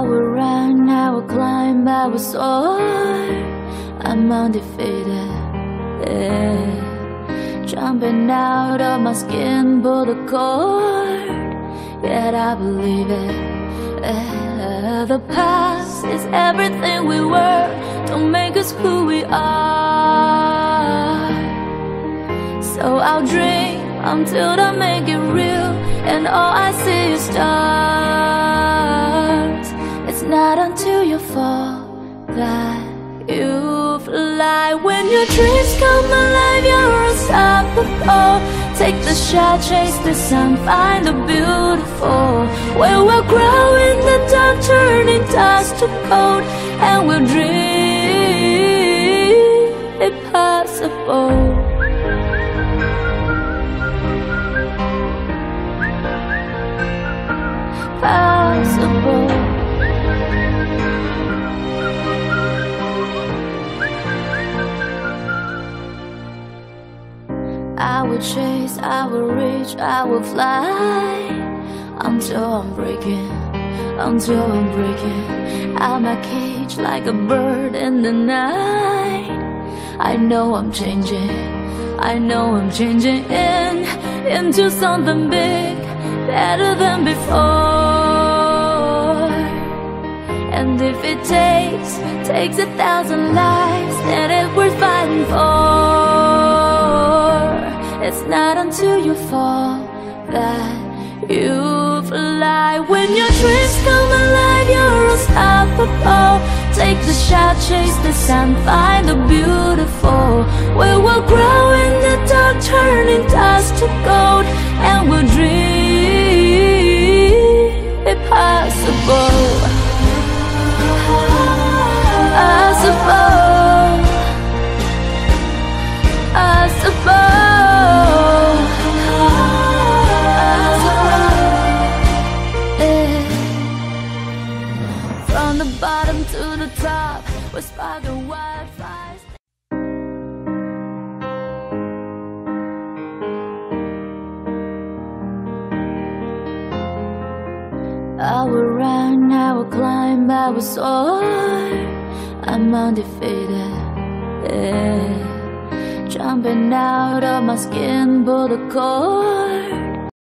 I will run, I will climb, I will soar. I'm undefeated, yeah. Jumping out of my skin, pull the cord, yet I believe it, yeah. The past is everything we were, don't make us who we are. So I'll dream until I make it real, and all I see is stars. It's not until you fall that you fly. When your dreams come alive, you're unstoppable. Take the shot, chase the sun, find the beautiful. Where we'll grow in the dark, turning dust to gold, and we'll dream impossible. Possible. I will chase, I will reach, I will fly until I'm breaking, until I'm breaking out my cage like a bird in the night. I know I'm changing, I know I'm changing into something big, better than before. And if it takes 1,000 lives, then it's worth fighting for. It's not until you fall that you fly. When your dreams come alive, you're unstoppable. Take the shot, chase the sun, find the beautiful. We will grow in the dark, turning dust to gold, and we'll dream impossible. From the bottom to the top, we're sparking wildfires. I will run, I will climb, I will soar. I'm undefeated, yeah. Jumping out of my skin, pull the cord,